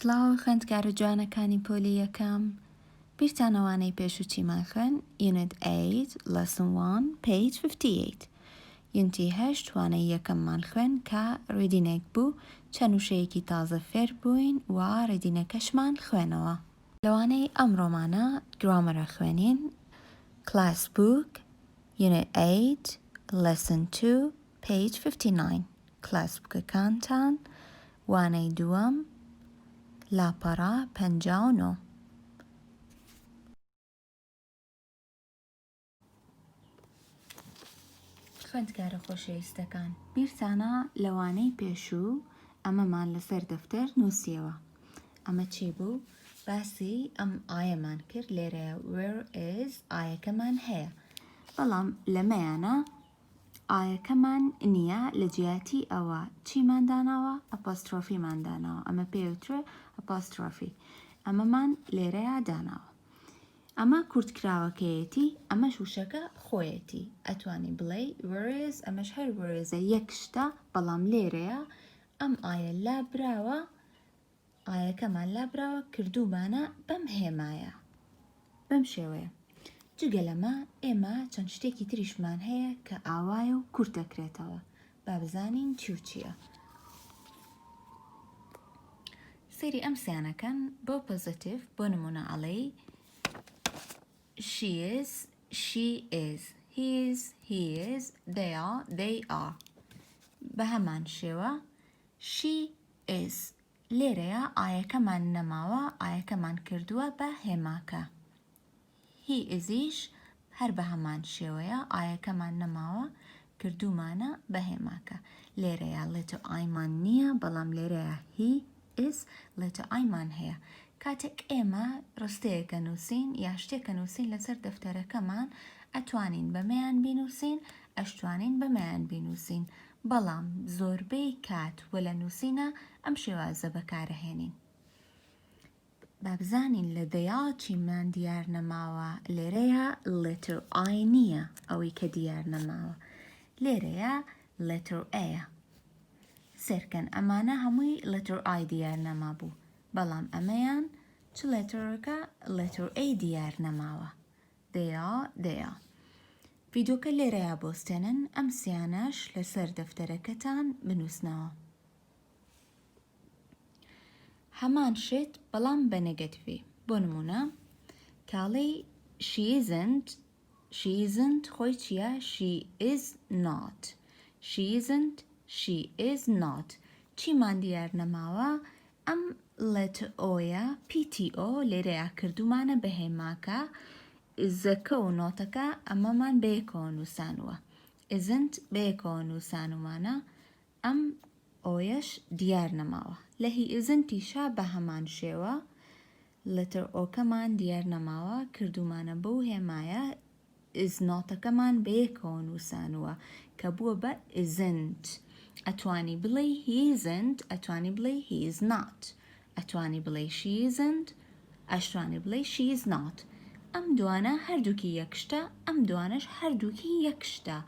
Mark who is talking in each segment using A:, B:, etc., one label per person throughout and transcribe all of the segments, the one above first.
A: سلااو خوێندکارە جوانەکانی پۆلی یەکەم بیرتانەوانەی پێشوچیمان خوێن Unit 8 Lesson 1 page 58 Unity 8 توانای یەکەممان خوێن کە ڕێدینێک بوو چەند وشەیەکی تازە فێر بووین و ڕێدینەکەشمان خوێنەوە لەوانەی ئەمڕۆمانە گرامەرە خوێنین Class Book Unit 8 Lesson 2 page 59 Class Bookەکانتان وانەی دووەم لاپەڕە 59 خوێندکارە خۆشەویستەکان بیرتانە لەوانەی پێشوو ئەمەمان لەسەر دەفتەر نووسیەوە ئەمە چی بوو؟ باسی ئەم ئایەمان کرد لێرەیە where is ئایەکەمان هەیە بەڵام لەمەیانە ئایەکەمان نییە لە جیاتی ئەوە چیمان داناوە ئەپۆسترۆفیمان داناوە ئەمە پێوترێ ئەپۆسترۆفی ئەمەمان لێرەیە داناوە ئەمە کورتکراوەکەیەتی ئەمەش وشەکە خۆیەتی ئەتوانی بڵێ وەرز ئەمەش هەر وەرزە یەک شتە بەڵام لێرەیە ئەم ئایە لابراوە ئایەکەمان لابراوە کردومانە بەم هێمایە بەم شێوەیە جگە لەمە ئێمە چەند شتێکی تریشمان هەیە کە ئاوایە و کورتەکرێتەوە با بزانین چی و چییە سێری ئەم سیانەکەن بۆ پۆزیتیڤ بۆ نمونە ئەڵێی She is, she is, he is, they are, they are. بە هەمان شێوە she is لێرەیە ئایەکەمان نەماوە ئایەکەمان کردووە بە هێماکە he isیش هەر بە هەمان شێوەیە ئایەکەمان نەماوە کردومانە بە هێماکە لێرەیە لێتە ئایمان نییە بەڵام لێرەیە he is لێتە ئایمان هەیە کاتێک ئێمە ڕستەیەکە نووسین یا شتێکە نووسین لەسەر دەفتەرەکەمان ئەتوانین بەمەیان بینووسین ئەشتوانین بەمەیان بینووسین بەڵام زۆربەی کات وە لە نووسینە ئەم شێوازە بەکارەهێنین با بزانین لە دەیا چیمان دیار نەماوە لێرەیە letter I نییە ئەوەی کە دیار نەماوە لێرەیە letter A سێرکەن ئەمانە هەمووی letter I دیار نەما بوو بەڵام ئەمەیان چ لێتەرەکە letter A دیار نەماوە دەیە ڤیدۆکە لێرەیە بۆستێنن ئەم سیانەش لەسەر دەفتەرەکەتان بنووسنەوە هەمان شت بەڵام بە نەگەتیڤی بۆ نمونە کاڵەی she isn't خۆی چییە she is not چیمان دیار نەماوە ئەم letter O'یە PTO لێرەیە کردومانە بە هێماکە زەکە و نۆتەکە ئەمەمان بەیەکەوە نووسانووە isn't بەیەکەوە نووسانومانە ئەم ئۆیەش دیار نەماوە لە هی isn'تیشە بە هەمان شێوە letter ئۆکەمان دیار نەماوە کردومانە بەو هێمایە is نۆتەکەمان بەیەکەوە نووسانووە کە بووە بە isn't ئەتوانی بڵێ he isn't ئەتوانی بڵێ he is not ئەتوانی بڵێ she isn't ئەشتوانی بڵێ she is not ئەم دوانە هەردووکی یەک شتە ئەم دوانەش هەردووکی یەک شتە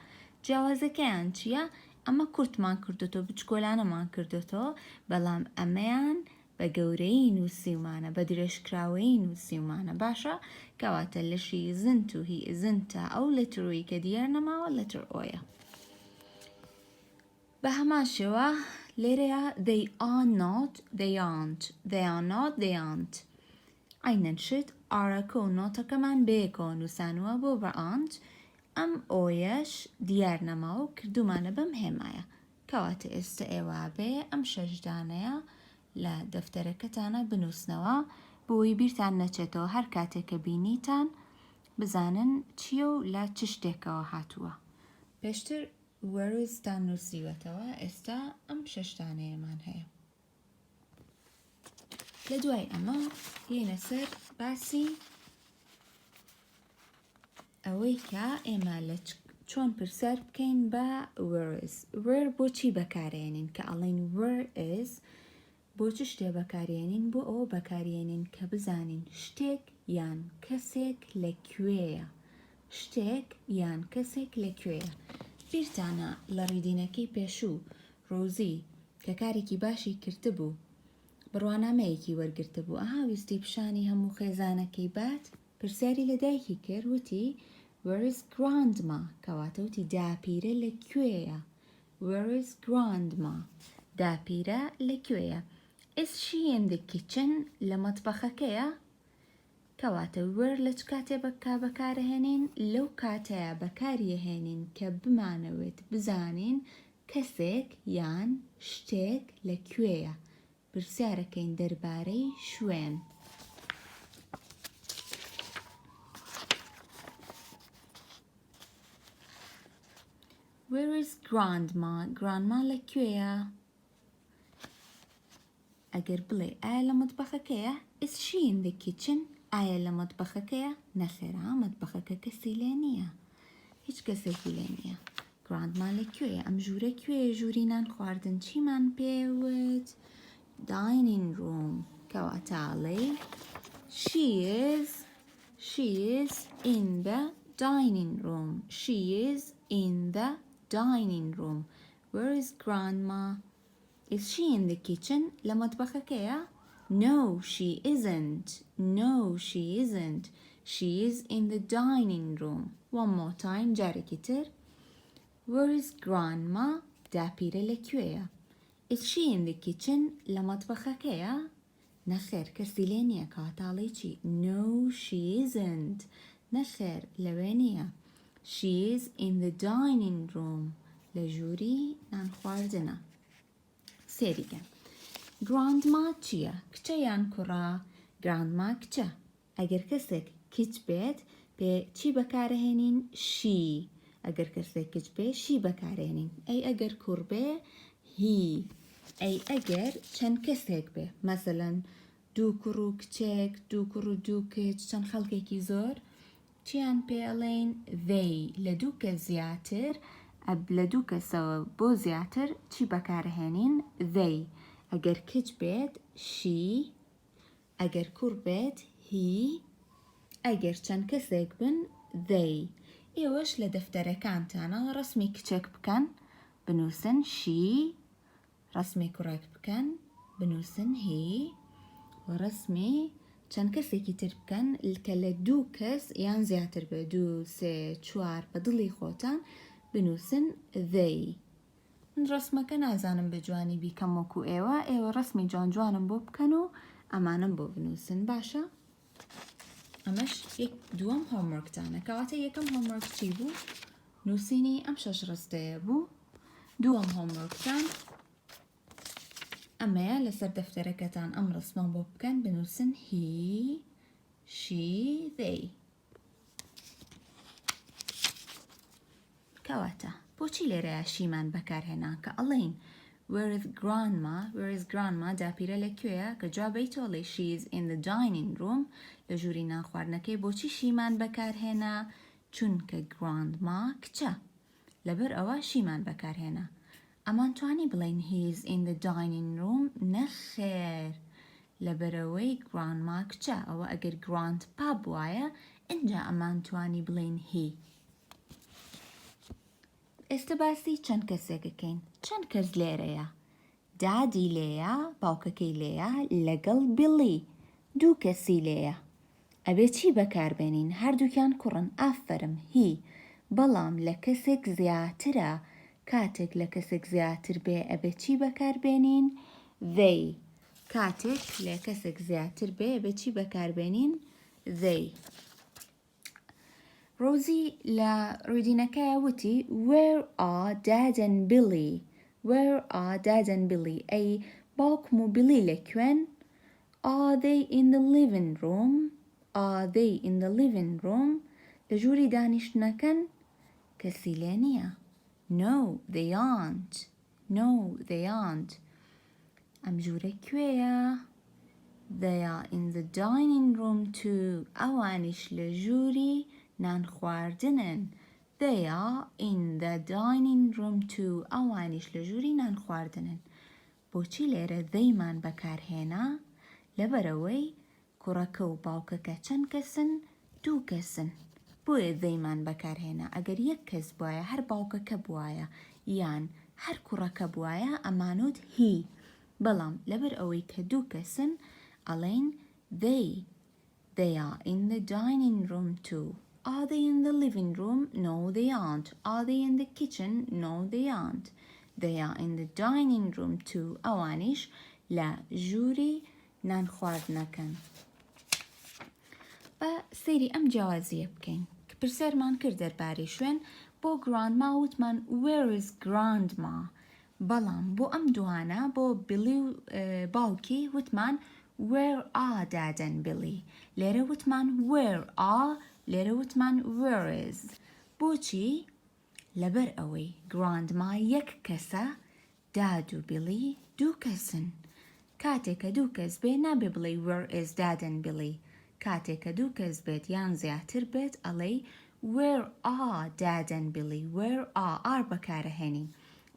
A: جیاوازەکەیان چییە ئەمە کورتمان کردوتەوە بچکۆلانەمان کردوتەوە بەڵام ئەمەیان بە گەورەی نووسیمانە بە درێژکراوەی نووسیمانە باشە کەواتە لە she isn't و he isn't ئەو لێتەرۆی کە دیار نەماوە letter O'یە بە هەمان شێوە لێرەیە they are not عینەن شت ئارەکە و نۆتەکەمان بەیەکەوە نووسانووە بۆ بە ئاند ئەم ئۆیەش دیار نەماوە و کردومانە بەم هێمایە کەواتە ئێستا ئێوە بێ ئەم شەشدانەیە لە دەفتەرەکەتانە بنووسنەوە بۆی بیرتان نەچێتەوە هەر کاتێککە بینیتان بزانن چییە و لە چ شتێکەوە هاتووە پێشتر وەرزتان نووسیوەتەوە ئێستا ئەم شەشدانەیەمان هەیە لە دوای ئەمە هێنە سەر باسی ئەوەی کە ئێمە لە چۆن پرسیار بکەین بە where بۆچی بەکارێنین کە ئەڵێن where is بۆ چ شتێ بەکارێنین بۆ ئەوە بەکارێنین کە بزانین شتێک یان کەسێک لەکوێیە بیرتانە لە ڕیدینەکەی پێشوو ڕۆزی کە کارێکی باشی کردبوو بڕوانامەیەکی وەرگرتە بوو ویستی پیشانی هەموو خێزانەکەی بات پرسیاری لە دایکی کرد وتی Where is grandma؟ کەواتە وتی داپیرە لەکوێیە؟ Where is grandma؟ داپیرە لەکوێیە؟ Is she in the kitchen؟ لە مەتبەخەکەیە؟ کەواتە where لە چ کاتێ بەکارهێنین؟ لەو کاتەیە بەکاریهێنین کە بمانەوێت بزانین کەسێک یان شتێک لەکوێیە. پرسیارەکەین دەربارەی شوێن. Where is grandma؟ grandma لەکوێیە؟ ئەگەر بڵێ ئایا لە مەتبەخەکەیە؟ Is she in the kitchen؟ ئایا لە مەتبەخەکەیە؟ نەخێرا مەتبەخەکە کەسی لێ نییە. هیچ کەسێکی لێ نییە. grandma لەکوێیە؟ ئەم ژوورە کوێیە؟ ژووری نان خواردن چیمان پێوت؟ dining room. کەواتاڵێ she is in the dining room. She is in the dining room. Where is grandma؟ Is she in the kitchen؟ لە مەتبەخەکەیە؟ No, she isn't. No, she isn't. She is in the dining room. One more time, جارێکی تر. Where is grandma؟ داپیرە لەکوێیە؟ Is she in the kitchen؟ لە مەتبەخەکەیە؟ نەخێر کەسی لێ نییە کاتاڵی چی؟ No, she isn't. نەخێر لەوێ نییە. She is in the dining room. لە ژووری نان خواردنە. سێریگەن. grandma چییە؟ کچە یان کوڕە؟ grandma کچە. ئەگەر کەسێک کچ بێت پێ چی بەکارهێنین؟ she. ئەگەر کەسێک کچ بێ she بەکارهێنین. ئەی ئەگەر کوڕ بێ he. ئەی ئەگەر چەند کەسێک بێ مەسەلەن دوو کوڕ و کچێک دوو کوڕ و دوو کچ چەند خەڵکێکی زۆر چیان پێڵێن they. لە دوو کەس زیاتر لە دوو کەسەوە بۆ زیاتر چی بەکارهێنین؟ they. ئەگەر کچ بێت she. ئەگەر کوڕ بێت he. ئەگەر چەند کەسێک بن they. ئێوەش لە دەفتەرەکانتانە ڕسمی کچێک بکەن بنووسن she. ڕسمی کوڕێک بکەن بنووسن he. و ڕسمی چەند کەسێکی تر بکەن کە لە دوو کەس یان زیاتر بێ 2 3 4 بە دڵی خۆتان بنووسن they. من ڕسمەکە نازانم بە جوانی بیکەم وەکو ئێوە ڕسمی جوانجوانم بۆ بکەن و ئەمانم بۆ بنووسن باشە؟ ئەمەش دووەم هۆموەرکتانە. کەواتە یەکەم هۆموەرک چی بوو؟ نووسینی ئەم 6 ڕستەیە بوو. دووەم هۆموەرکتان ئەمەیە لەسەر دەفتەرەکەتان ئەم ڕسمە بۆ بکەن بنووسن he she they. کەواتە بۆچی لێرەیە شیمان بەکارهێنان کە ئەڵێن where is grandma داپیرە لەکوێیە کە جوابەی تۆڵێ she is in the dining room لە ژووری نان خواردنەکەی بۆچی شیمان بەکارهێنا؟ چونکە grandma کچە لەبەر ئەوە شیمان بەکارهێنا. ئەمان توانی بڵێن he is in the dining room؟ نەخێر لەبەرەوەی grandma کچە. ئەوە ئەگەر grandpa بوایە ئینجا ئەمان توانی بڵێن he. ئێستا باسی چەند کەسێکەکەین. چەند کەس لێرەیە؟ دادی لێیە باوکەکەی لێیە لەگەڵ بیڵی. دوو کەسی لێیە. ئەبێ چی بەکاربێنین؟ هەردووکیان کوڕن ئافەرم he. بەڵام لە کەسێک زیاترە کاتێک لە کەسێک زیاتر بێ ئەبێ چی بەکاربێنین؟ they. کاتێک لە کەسێک زیاتر بێ ئەبێ چی بەکاربێنین؟ they. ڕۆزی لە ڕوودینەکەیە وتی where are dad and billy؟ where are dad and billy؟ ئەی باوکم و بیلی لەکوێن؟ are they in the living room؟ are they in the living room؟ لە ژووری دانیشتنەکەن کەسی لێ نییە. no they aren't. no they aren't. ئەم ژوورە کوێیە؟ they are in the dining room too. ئەوانیش لە ژووری نان خواردنن. they are in the dining room too. ئەوانیش لە ژووری نان خواردنن. بۆچی لێرە theyمان بەکارهێنا؟ لەبەرەوەی کوڕەکە و باوکەکە چەند کەسن؟ دوو کەسن. بۆیە theyمان بەکارهێنا. ئەگەر یەک کەس بوایە هەر باوکەکە بوایە یان هەر کوڕەکە بوایە ئەمانوت he. بەڵام لەبەر ئەوەی کە دوو کەسن ئەڵێن they are in the dining room too. Are they in the living room? No, they aren't. Are they in the kitchen? No, they aren't. They are in the dining room too. ئەوانیش لە ژووری نان خواردنەکەن. بە سەیری ئەم جیاوازیە بکەین کە پرسیارمان کرد دەربارەی شوێن بۆ grandma وتمان where is grandma بەڵام بۆ ئەم دوانە بۆ بلی و باوکی وتمان where are dad and billy لێرە وتمان where are لێرە وتمان where is بۆچی لەبەر ئەوەی grandma یەک کەسە dad و billy دوو کەسن کاتێککە دوو کەس بێ نابێ بڵێ where is dad and billy کاتێککە دوو کەس بێت یان زیاتر بێت ئەڵێ where are dad and billy where are بەکارەهێنین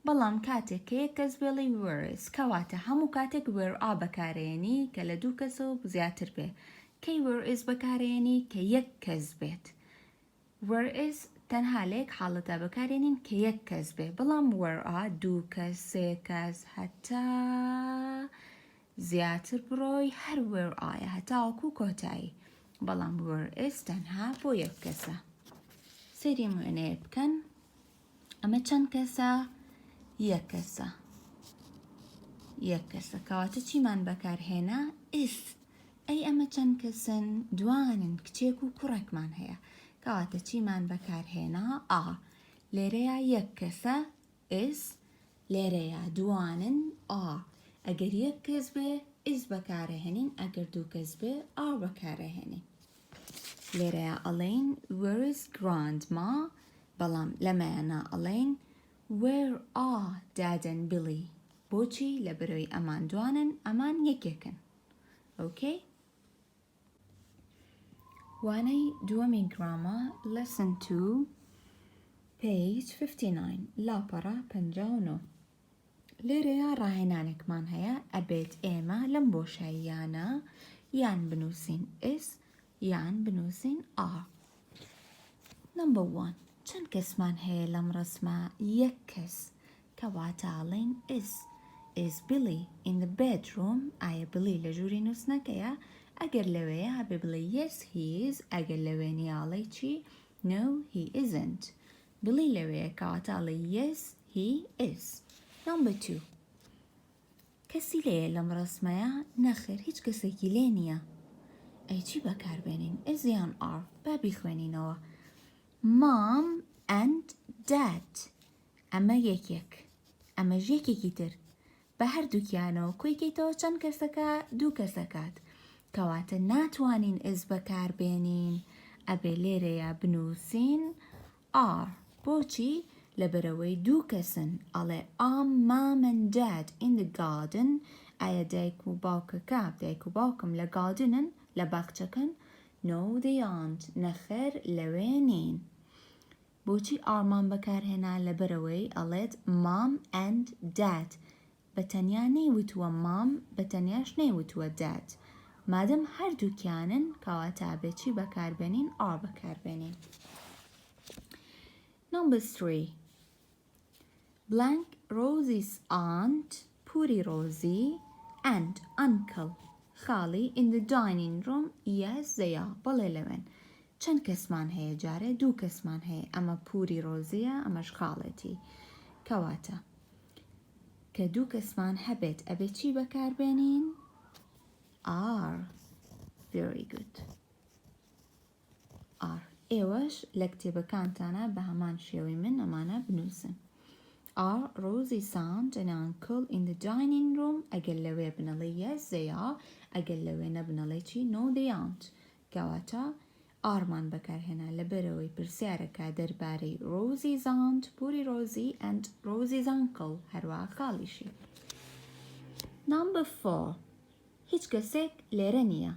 A: بەڵام کاتێک کە یەک کەس بێڵێ where is کەواتە هەموو کاتێک where are بەکارێنی کە لە دوو کەسەوە زیاتر بێ کەی where is بەکارێنی کە یەک کەس بێت where is تەنها لێک حاڵەتە بەکارێنین کە یەک کەس بێ بەڵام where are دوو کەس سێ کەس هەتا زیاتر بڕۆی هەر where are هەتاوەکو کۆتایی بەڵام where is تەنها بۆ یەک کەسە سەیری موێنەیە بکەن ئەمە چەند کەسە یەک کەسە یەک کەسە کەواتە چیمان بەکارهێنا is ئەی ئەمە چەند کەسن دوانن کچێک و کوڕێکمان هەیە کەواتە چیمان بەکارهێنا لێرەیە یەک کەسە is لێرەیە دوانن ئەگەر یەک کەس بێ is بەکارەهێنین ئەگەر دوو کەس بێ بەکارەهێنین لێرەیە ئەڵێن where is grandma بەڵام لەمەیانە ئەڵێن where are dad and billy بۆچی لەبەرەوەی ئەمان دوانن ئەمان یەکێکن okay وانەی دووەمی گرامە lesson 2 page 59 لاپەڕە 59 لێرەیە ڕاهێنانێکمان هەیە ئەبێت ئێمە لەم بۆشاییانە یان بنووسین is یان بنووسین number 1 چەند کەسمان هەیە لەم ڕسمە یەک کەس کەواتاڵین is Billy in the bedroom ئایا بلی لە ژووری نووسنەکەیە ئەگەر لەوەیە هەبێ بڵێ yes he is ئەگەر لەوێ نیاڵێ چی no he isn't بلی لەوەیە کەواتاڵێ yes he is number 2 کەسی لێیە لەم ڕسمەیە نەخێر هیچ کەسێکی لێ نییە ئەی چی بەکاربێنین is یان are با بیخوێنینەوە mom and dad ئەمە یەکێک ئەمەش یەکێکی تر بە هەردووکیانەوە کۆیکەیتەوە چەند کەسەکە دوو کەسەکات کەواتە ناتوانین is بەکاربێنین ئەبێ لێرەیە بنووسین are بۆچی لەبەرەوەی دوو کەسن ئەڵێ mom and dad in the garden ئایا دایک و باوکەکە دایک و باوکم لە گاردنن لە باخچەکەن no they aren't نەخێر لەوێ نین بۆچی ئارمان بەکارهێنا لەبەرەوەی ئەڵێت mom and dad بەتەنیا نەیوتووە mom بەتەنیاش نەیوتووە dad مادەم هەردووکیانن کەواتە بێچی بەکاربێنین بەکاربێنین number 3 blank Rosie's aunt Puri Rosie and uncle خاڵی in the dining room yes they are بەڵێ لەوێن چەند کەسمان هەیە جارێ دوو کەسمان هەیە ئەمە پوری ڕۆزیە ئەمەش خاڵەتی کەواتە کە دوو کەسمان هەبێت ئەبێت چی بەکاربێنین are very good are ئێوەش لە کتێبەکانتانە بە هەمان شێوەی من ئەمانە بنووسن are Rosie's aunt and uncle in the dining room ئەگەر لەوێ بنەڵێ yes they are ئەگەر لەوێ نەبنەڵێ چی no they aren't کەواتە ئارمان بەکارهێنا لەبەرەوەی پرسیارەکە دەربارەی Rosie's aunt پوری Rosie and Rosie's uncle هەروەها خاڵیشی number 4 هیچ کەسێک لێرە نییە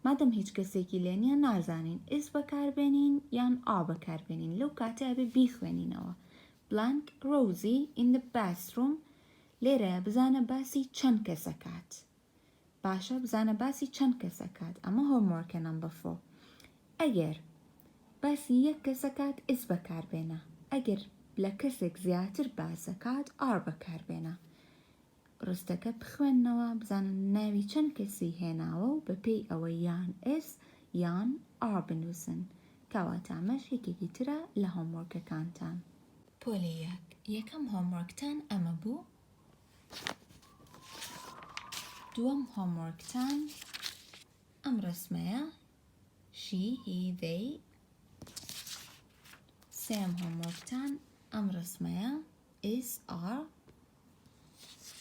A: مادەم هیچ کەسێکی لێ نییە نازانین is بەکاربێنین یان بەکاربێنین لەو کاتە ئەبێ بیخوێنینەوە blank Rosie in the bathroom لێرە بزانە باسی چەند کەسەکات باشە بزانە باسی چەند کەسەکات ئەمە هۆموەرکە number 4 ئەگەر باسی یەک کەسەکات is بەکاربێنە ئەگەر لە کەسێک زیاتر باسەکات بەکاربێنە ڕستەکە بخوێننەوە بزانن ناوی چەند کەسی هێناوە و بەپێی ئەوە یان ئس یان ئار بنووسن. کەواتە ئەمەش یەکێکی ترە لە هۆموۆرکەکانتان. پۆلی یەکەم هۆموۆرکتان ئەمە بوو. دووەم هۆموۆرکتان ئەم ڕسمەیە she, he, they. سێم هۆموۆرکتان ئەم ڕسمەیە is, are.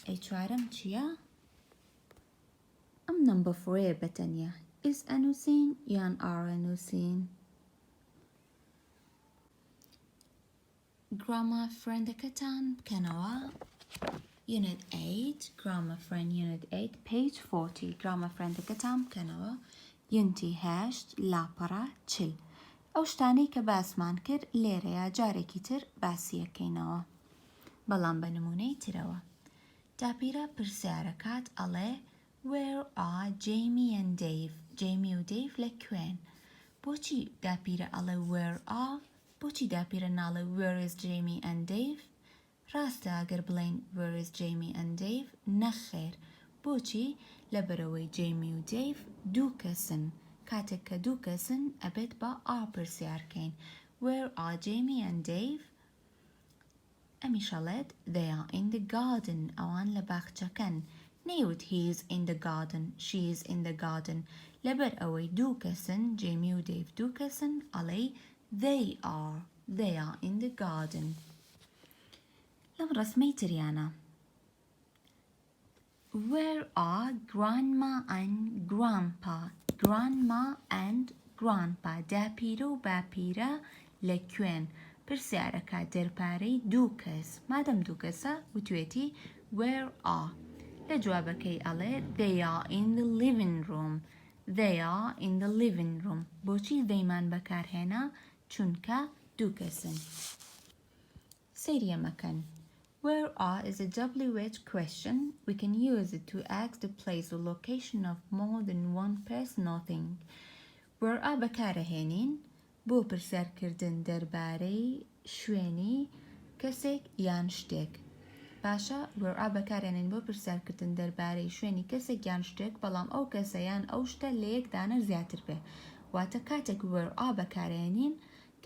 A: ئەی چوارەم چییە؟ ئەم نمبە فۆرەیە بەتەنیا is ئەنووسین یان are ئەنووسین. grammar friendەکەتان بکەنەوە. Unit 8 Grammar Friend Unit 8 page 40 Grammar friendەکەتان بکەنەوە. Unity 8 لاپەڕە 40 ئەو شتانەی کە باسمان کرد لێرەیە جارێکی تر باسی یەکەینەوە بەڵام بە نمونەی ترەوە. داپیرە پرسیارەکات ئەڵێ Where are Jamie and Dave? Jamie و Dave لەکوێن؟ بۆچی داپیرە ئەڵێ Where are؟ بۆچی داپیرە ناڵێ Where is Jamie and Dave؟ ڕاستە ئەگەر بڵێن Where is Jamie and Dave؟ نەخێر. بۆچی؟ لەبەرەوەی Jamie و Dave دوو کەسن. کاتێک کە دوو کەسن ئەبێت بە are پرسیارکەین. Where are Jamie and Dave؟ ئەمیشەڵێت They are in the garden. ئەوان لە باخچەکەن. نەیوت he is in the garden, she is in the garden. لەبەر ئەوەی دوو کەسن Jamie و Dave دوو کەسن ئەڵێ they are in the garden. لەم ڕسمەی تریانە Where are grandma and grandpa? Grandma and grandpa داپیرە و باپیرە لەکوێن؟ پرسیارەکە دەربارەی دوو کەس. مادەم دوو کەسە وتوێتی Where are؟ لە جوابەکەی ئەڵێ They are in the living room. They are in the living room. بۆچی theyمان بەکارهێنا؟ چونکە دوو کەسن. سەیری مەکەن. Where are is a WH question. We can use it to ask the place or location of more than one person or thing. Where are بەکارەهێنین بۆ پرسیارکردن دەربارەی شوێنی کەسێک یان شتێک. باشە where are بەکارهێنین بۆ پرسیارکردن دەربارەی شوێنی کەسێک یان شتێک بەڵام ئەو کەسە یان ئەو شتە لە یەک دانە زیاتر بێ. واتە کاتێک where are بەکارهێنین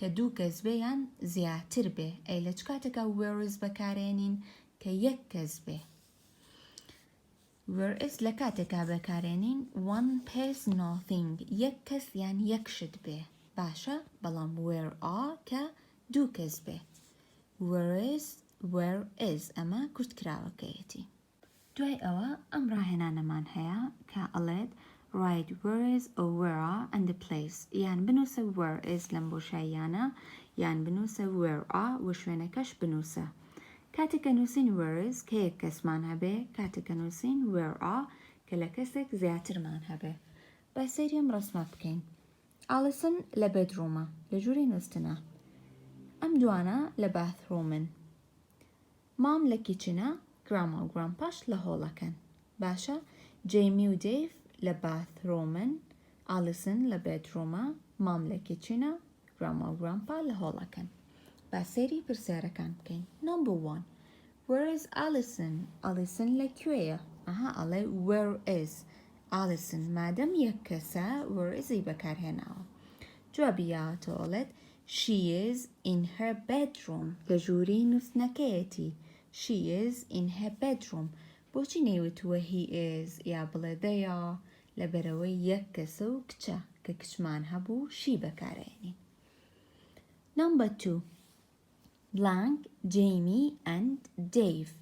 A: کە دوو کەس بێ یان زیاتر بێ. ئەی لە چ کاتێکە where is بەکارهێنین کە یەک کەس بێ. where is لە کاتێکا بەکارهێنین one person or thing یەک کەس یان یەک شت بێ. باشە بەڵام where are کە دوو کەس بێ. where is ئەمە کورتکراوەکەیەتی. دوای ئەوە ئەم ڕاهێنانەمان هەیە کە ئەڵێت write where is or where are and the place. یان بنووسە where is لەم بۆشاییانە یان بنووسە where are و شوێنەکەش بنووسە. کاتێکە نووسین where is کە یەک کەسمان هەبێ، کاتێکە نووسین where are کە لە کەسێک زیاترمان هەبێ. با سەیری ئەم ڕسمە بکەین. ئالیسن لە بێدروومە لە ژووری نووستنە. ئەم دوانە لە باتھڕوومن. مام لە کیچنە، گراما و گرامپاش لە هۆڵەکەن. باشە جەیمی و دەیڤ لە باتھڕوومن، ئالیسن لە بێدروومە، مام لە کیچنە، گراما و گرامپا لە هۆڵەکەن. با سەیری پرسیارەکان بکەین. Number 1 Where is Alison? Alison لەکوێیە؟ ئەڵێ where is Alison. مادەم یەک کەسە where is بەکارهێناوە. جوابی یاوەتەوەڵێت She is in her bedroom. لە ژووری نووسنەکەیەتی. She is in her bedroom. بۆچی نەیوتووە he is یا بڵێ they are؟ لەبەرەوەی یەک کەسە و کچە کە کچمان هەبوو شی بەکارهێنین. Number 2 blank Jamie and Dave.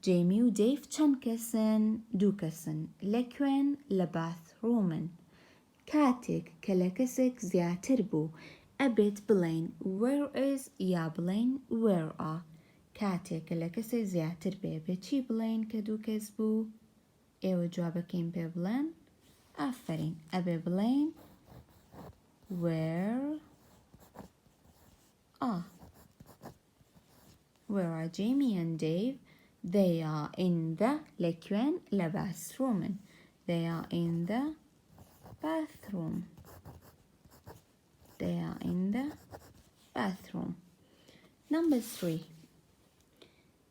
A: Jamie و Dave چەند کەسن؟ دوو کەسن. لەکوێن؟ لە باتھڕوومن. کاتێک کە لە کەسێک زیاتر بوو ئەبێت بڵێن where is یا بڵێن where are. کاتێک کە لە کەسێک زیاتر بێ بێت چی بڵێن کە دوو کەس بوو؟ ئێوە جوابەکەین پێ بڵێن. ئافرین ئەبێ بڵێن where are. Where are Jamie and Dave? They are in the لەکوێن؟ لە باتھڕوومن. They are in the bathroom. They are in the bathroom. Number 3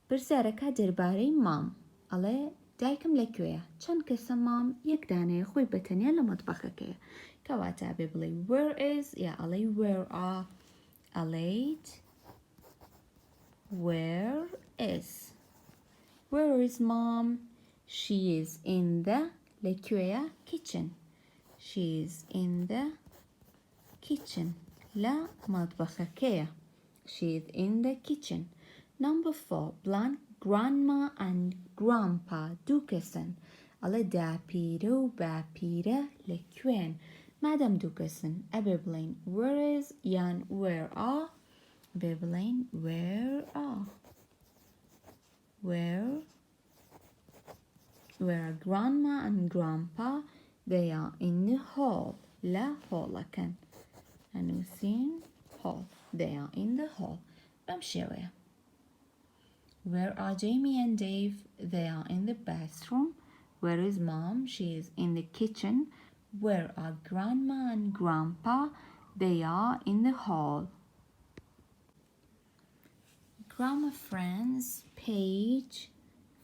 A: پرسیارەکە دەربارەی مام. ئەڵێ دایکم لەکوێیە چەند کەسە مام یەک دانەیە خۆی بەتەنیا لە مەتبەخەکەیە کەواتە بێ بڵێ where is یا ئەڵێ where are ئەڵێیت where is mom she is in the لەکوێیە kitchen she is in the kitchen لا مطبخەکەیە she is in the kitchen. Number 4 blank grandma and grandpa دوو کەسن ئەڵێ داپیرە و باپیرە لەکوێن مادەم دوو کەسن ئەبێ بڵین where is یان where are بێ بڵین where are where grandma and grandpa they are in the hall لا هۆڵەکەن هەنووسین hall they are in the hall بەم شێوەیە where are Jamie and Dave they are in the bathroom where is mom she is in the kitchen where are grandma and grandpa they are in the hall. Grammar Friends page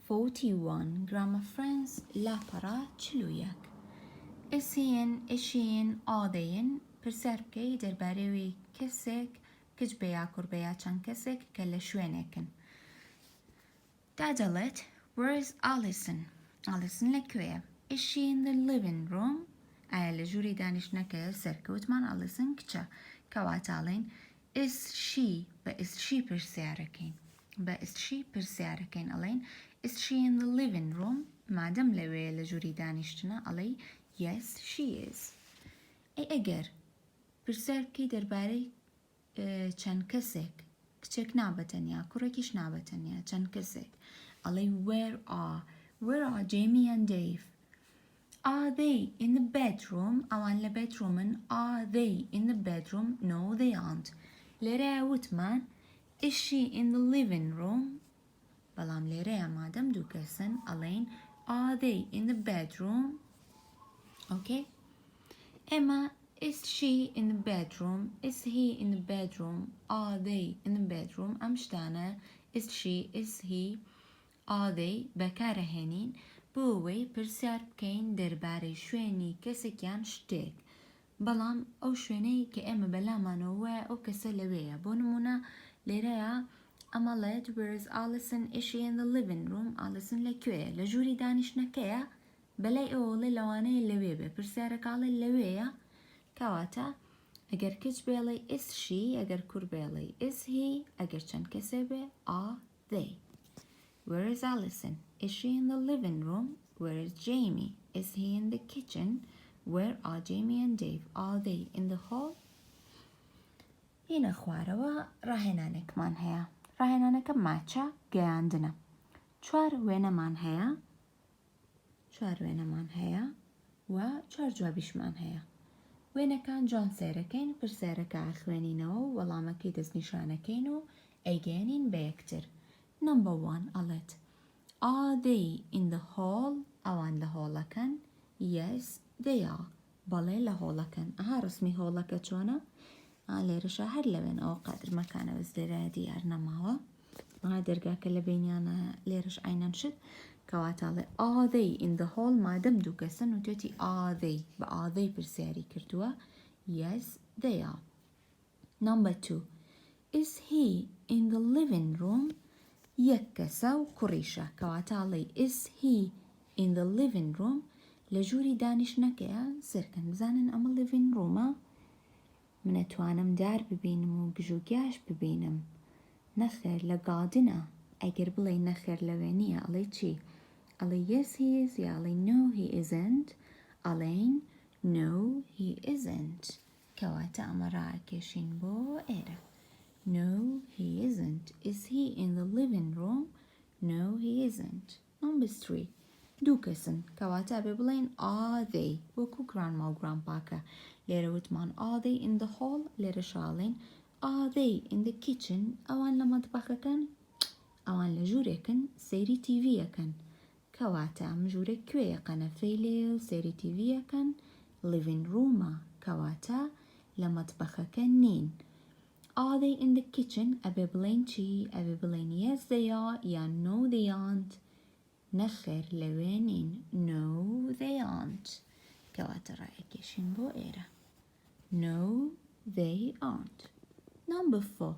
A: 41 Grammar Friends لاپەڕە 41 is he in is she in are they in پرسیار بکەی دەربارەی کەسێک کچ بە یا کوڕ بە یا چەند کەسێک کە لە شوێنێکن دادەڵێت where is Alison Alison لەکوێیە is she in the living room ئایا لە ژووری دانیشتنەکەیە سەرکەوتمان Alison کچە کەواتاڵێن is she بە is she پرسیارەکەین ئەڵێن is she in the living room مادەم لەوەیە لە ژووری دانیشتنە ئەڵێ yes she is ئەگەر پرسیار بکەی دەربارەی چەند کەسێک کچێک نابەتەنیا کوڕێکیش نابەتەنیا چەند کەسێک ئەڵێ where are Jamie and Dave are they in the bedroom ئەوان لە bedroomن are they in the bedroom no they aren't لێرەیە وتمان is she in the living room بەڵام لێرەیە مادەم دوو کەسن ئەڵێن are they in the bedroom okay ئێمە is she in the bedroom is he in the bedroom are they in the bedroom ئەم شتانە is she is he are they بەکارەهێنین بۆ ئەوەی پرسیار بکەین دەربارەی شوێنی کەسێکیان شتێک بەڵام ئەو شوێنەی کە ئێمە بەلامانەوە ئەو کەسە لەوەیە بۆ نمونە لێرەیە ئەمەڵێت where is Alison is she in the living room Alison لەکوێیە لە ژووری دانیشتنەکەیە بەلای ئەوڵێ لەوانەیە لەوێ بێ پرسیارەکاڵێ لەوەیە کەواتە ئەگەر کچ بێڵێ is she ئەگەر کوڕ بێڵێ is he ئەگەر چەند کەسێ بێ are they where is Alison is she in the living room where is Jamie is he in the kitchen where are Jamie and Dave are they in the hall هینە خوارەوە ڕاهێنانێکمان هەیە ڕاهێنانەکە ماچە گەیاندنە چوار وێنەمان هەیە و چوار جوابیشمان هەیە وێنەکان جوان سێرەکەین پرسیارەکە خوێنینەوە و وەڵامەکەی دەستنیشانەکەین و ئەیگەێنین بە یەکتر number 1 ئەڵێت are they in the hall ئەوان لە هۆڵەکەن yes they are بەڵێ لە هۆڵەکەن ئەها ڕسمی هۆڵەکە چۆنە لێرەشە هەر لەوێن ئەوە قادر مەکانە بەس لێرە دیار نەماوە دەرگاکە لە بینیانە لێرەش ئاینەن شت کەواتاڵێ are they in the hall مادەم دوو کەسن و توێتی are they بە are they پرسیاری کردووە yes they are number 2 is he in the living room یەک کەسە و کوڕیشە کەواتاڵێ is he in the living room لە ژووری دانیشتنەکەیە سەرکەن بزانن ئەمە living roomە منەتوانم دار ببینم و گژوگیاش ببینم نەخێر لە گادنە ئەگەر بڵێ نەخێر لەوێ نییە ئەڵێ چی ئەڵێ yes he is یا ئەڵێ no he isn't ئەڵێن no he isn't کەواتە ئەمە ڕائەکێشین بۆ ئێرە no he isn't is he in the living room no he isn't number 3 دوو کەسن کەواتە بێ بڵێن are they وەکو grandma و grandpaکە لێرە وتمان are they in the hall لێرە شاڵێن are they in the kitchen ئەوان لە مەتبەخەکەن ئەوان لە ژوورێکن سەیری تیڤیەکەن کەواتە ئەم ژوورێک کوێیە قەنەفەی لێ و سەیری تیڤیەکەن living roomە کەواتە لە مەتبەخەکە نین are they in the kitchen ئەبێ بڵێن چی ئەبێ بڵێن yes they are یان no they aren't نخر لوينين. No, they aren't. كواتر رأيكيشين بو إيرا. No, they aren't. Number 4.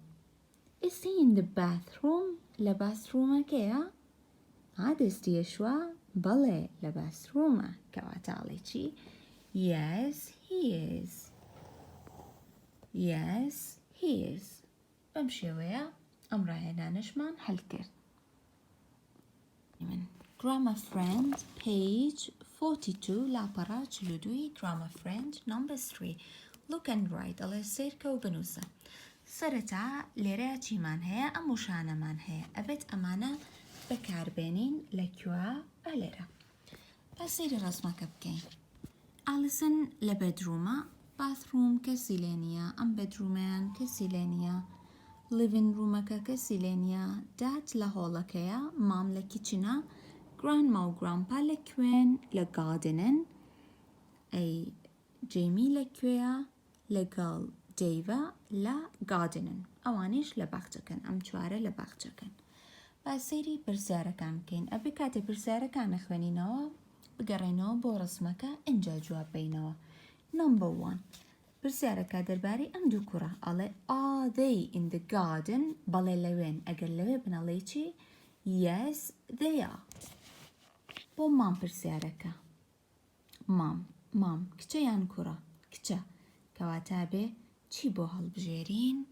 A: Is he in the bathroom? لباثروم كيا؟ عادست يشوا بلى لباثروم كواتاليشي. Yes, he is. Yes, he is. بمشي ويا أمره هنا نشمان حلكر. Grammar friend, page 42. لا براج لدوي. Grammar friend, number 3. Look and write. الله يصير كوبنوسة. سرتا لراتي من هي أموشانا من هي. أبت أمانة بكاربينين لكوا أليرا. بصير رسمك بكين. أليسن لبدروما. bathroom كسيلينيا. بدرومان كسيلينيا. living room كسيلينيا. دات لهولكيا. مام لكيتشنا. grandma و grandpa لكوين لغاردنن. أي جيمي لكويا لقال ديفا لا غاردنن. أوانيش لباختكن. أم شوارة لباختكن. باسيري برسارة كان كين. أبي كاتي برسارة كان أخوانينو. بقرينو بورسمك إنجا جواب بينو. Number 1. برسارة كادر باري أم دو كرة. ألي are they in the garden؟ بالي لوين أقل لوين بناليتي. Yes, they are. بو مام برسارة مام كتا يان كرة كتا كواتابي چی بو هالبجيرين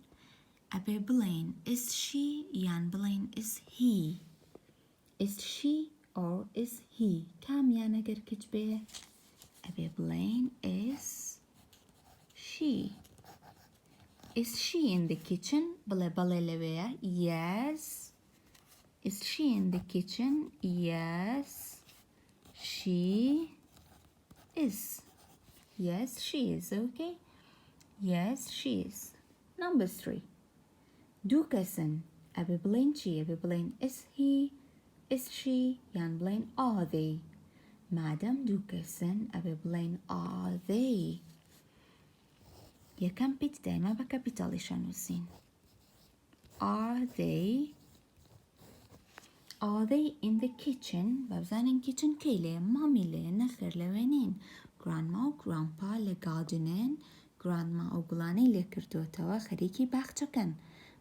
A: أبي بلين is she يان بلين is he. Is she or is he؟ كام يان أقر كتبه أبي بلين is she. Is she in the kitchen؟ بلا لويا. Yes. Is she in the kitchen؟ Yes. She is. Yes, she is. Okay. Yes, she is. Number 3. دوكسن أبي بلين شي. أبي بلين is he is she يان بلين are they. مادام دوكسن أبي بلين are they. يكم بيت دايما بكابيتالي شانوسين. Are they in the kitchen؟ بابزانين kitchen كيلي مامي لي نخر لوينين. grandma و grandpa لغاردنين. grandma و بلاني لكردوتوا خريكي باختكن.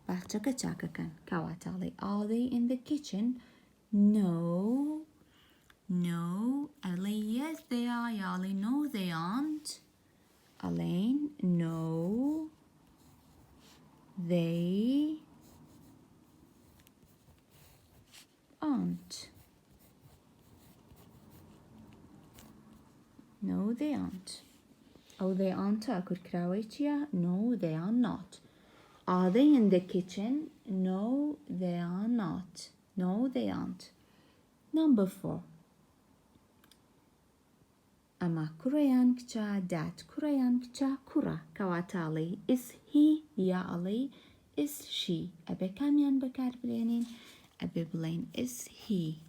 A: باختكا تشاككن كواتالي. Are they in the kitchen؟ No. ألي yes they are. يالي no they aren't. ألين no they aren't. No they aren't. أو they aren't أكل كراويتيا. No they are not. Are they in the kitchen؟ No they are not. No they aren't. Number 4. أما كريان كتا دات كريان كتا كرة كواتالي is he يا علي is she. أبي كاميان بكار بلينين أبي بلين is he.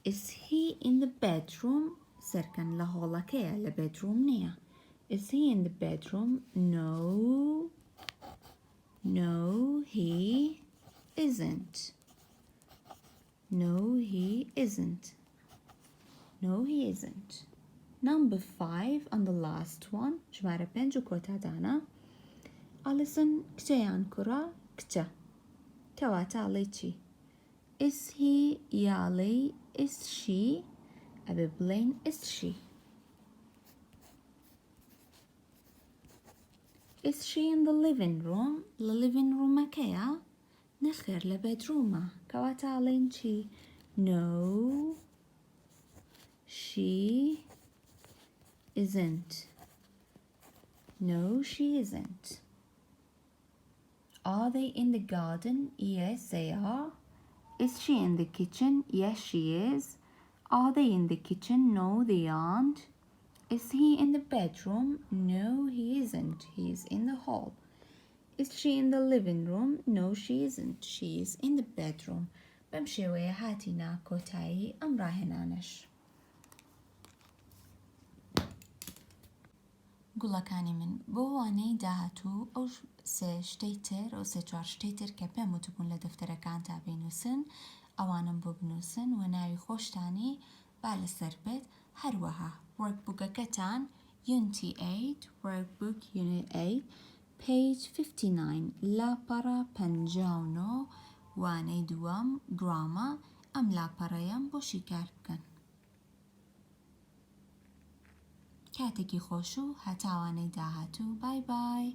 A: Is he in the bedroom؟ سركن لهولا كيا لبedroom نيا. Is he in the bedroom؟ No he isn't. No he isn't. No he isn't. Number 5 and the last one. جمارة بنجو كوتا دانا. Alison كتيان كرا كتا. كواتا ليتشي. Is he يالي is she. أبي بلين is she. Is she in the living room؟ living room كيا نخر لبدروما كواتا لينشي. No she isn't. No she isn't. Are they in the garden? Yes they are. Is she in the kitchen? Yes she is. Are they in the kitchen? No they aren't. Is he in the bedroom? No he isn't. He is in the hall. Is she in the living room? No she isn't. She is in the bedroom. بمشي ويا هاتينا كوتاي أمراهنانش. گوڵەکانی من بۆ وانەی داهاتوو ئەو سێ شتەی تر ئەو سێ چوار شتەی تر کە پێم وتبوون لە دەفتەرەکان تا بینووسن ئەوانم بۆ بنووسن و ناوی خۆشتانی با لەسەر بێت هەروەها وەرکبووکەکەتان Unity 8 Workbook Unit 8 page 59 لاپەڕە 59 وانەی دووەم Grammar ئەم لاپەڕەیەم بۆشی کار بکەن کاتێکی خۆش و هەتاوانەی داهاتوو بای بای